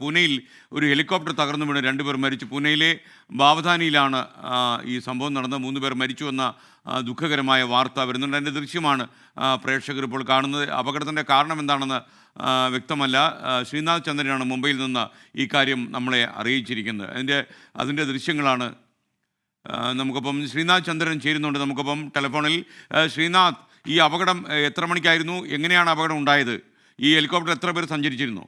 പൂനെയിൽ ഒരു ഹെലികോപ്റ്റർ തകർന്നു വീണ് 2 പേർ മരിച്ചു. പൂനെയിലെ ബാവധാനിയിലാണ് ഈ സംഭവം നടന്നത്. 3 പേർ മരിച്ചു എന്ന ദുഃഖകരമായ വാർത്ത വരുന്നുണ്ട്. അതിൻ്റെ ദൃശ്യമാണ് പ്രേക്ഷകർ ഇപ്പോൾ കാണുന്നത്. അപകടത്തിൻ്റെ കാരണം എന്താണെന്ന് വ്യക്തമല്ല. ശ്രീനാഥ് ചന്ദ്രനാണ് മുംബൈയിൽ നിന്ന് ഈ കാര്യം നമ്മളെ അറിയിച്ചിരിക്കുന്നത്. അതിൻ്റെ ദൃശ്യങ്ങളാണ് നമുക്കൊപ്പം ശ്രീനാഥ് ചന്ദ്രൻ ചേരുന്നുണ്ട് നമുക്കൊപ്പം ടെലിഫോണിൽ. ശ്രീനാഥ്, ഈ അപകടം എത്ര മണിക്കായിരുന്നു? എങ്ങനെയാണ് അപകടം ഉണ്ടായത്? ഈ ഹെലികോപ്റ്റർ എത്ര പേർ സഞ്ചരിച്ചിരുന്നു?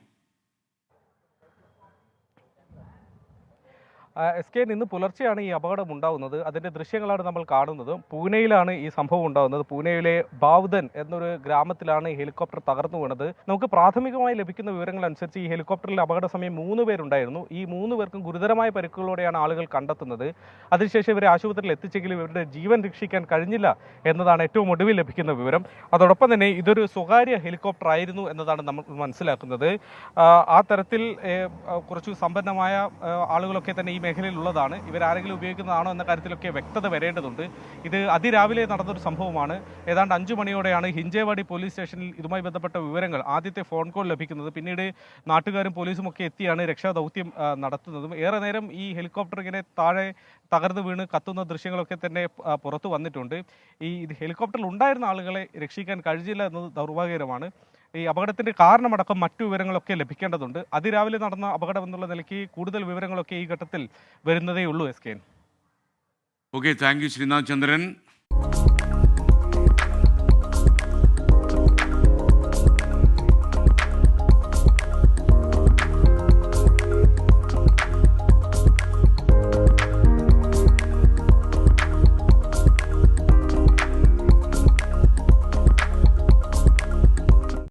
SK ഇന്ന് പുലർച്ചെയാണ് ഈ അപകടം ഉണ്ടാകുന്നത്. അതിൻ്റെ ദൃശ്യങ്ങളാണ് നമ്മൾ കാണുന്നത്. പൂനെയിലാണ് ഈ സംഭവം ഉണ്ടാകുന്നത്. പൂനെയിലെ ബാവ്ധൻ എന്നൊരു ഗ്രാമത്തിലാണ് ഈ ഹെലികോപ്റ്റർ തകർന്നു വീണത്. നമുക്ക് പ്രാഥമികമായി ലഭിക്കുന്ന വിവരങ്ങൾ അനുസരിച്ച് ഈ ഹെലികോപ്റ്ററിൽ അപകട സമയം 3 പേരുണ്ടായിരുന്നു. ഈ 3 പേർക്കും ഗുരുതരമായ പരിക്കുകളോടെയാണ് ആളുകൾ കണ്ടെത്തുന്നത്. അതിനുശേഷം ഇവരെ ആശുപത്രിയിൽ എത്തിച്ചെങ്കിലും ഇവരുടെ ജീവൻ രക്ഷിക്കാൻ കഴിഞ്ഞില്ല എന്നതാണ് ഏറ്റവും ഒടുവിൽ ലഭിക്കുന്ന വിവരം. അതോടൊപ്പം തന്നെ ഇതൊരു സ്വകാര്യ ഹെലികോപ്റ്റർ ആയിരുന്നു എന്നതാണ് നമ്മൾ മനസ്സിലാക്കുന്നത്. ആ തരത്തിൽ കുറച്ച് സമ്പന്നമായ ആളുകളൊക്കെ തന്നെ ഈ മേഖലയിലുള്ളതാണ്. ഇവരാരെങ്കിലും ഉപയോഗിക്കുന്നതാണോ എന്ന കാര്യത്തിലൊക്കെ വ്യക്തത വരേണ്ടതുണ്ട്. ഇത് അതിരാവിലെ നടന്നൊരു സംഭവമാണ്. ഏതാണ്ട് 5 മണിയോടെയാണ് ഹിഞ്ചേവാടി പോലീസ് സ്റ്റേഷനിൽ ഇതുമായി ബന്ധപ്പെട്ട വിവരങ്ങൾ, ആദ്യത്തെ ഫോൺ കോൾ ലഭിക്കുന്നത്. പിന്നീട് നാട്ടുകാരും പോലീസും ഒക്കെ എത്തിയാണ് രക്ഷാദൗത്യം നടത്തുന്നതും. ഏറെ നേരം ഈ ഹെലികോപ്റ്റർ ഇങ്ങനെ താഴെ തകർന്നു വീണ് കത്തുന്ന ദൃശ്യങ്ങളൊക്കെ തന്നെ പുറത്തു വന്നിട്ടുണ്ട്. ഈ ഹെലികോപ്റ്ററിൽ ഉണ്ടായിരുന്ന ആളുകളെ രക്ഷിക്കാൻ കഴിഞ്ഞില്ല എന്നത് ദൗർഭാഗ്യകരമാണ്. ഈ അപകടത്തിൻ്റെ കാരണമടക്കം മറ്റു വിവരങ്ങളൊക്കെ ലഭിക്കേണ്ടതുണ്ട്. അതിരാവിലെ നടന്ന അപകടം എന്നുള്ള നിലയ്ക്ക് കൂടുതൽ വിവരങ്ങളൊക്കെ ഈ ഘട്ടത്തിൽ വരുന്നതേ ഉള്ളൂ. SK. Okay, thank you Sreenath Chandran.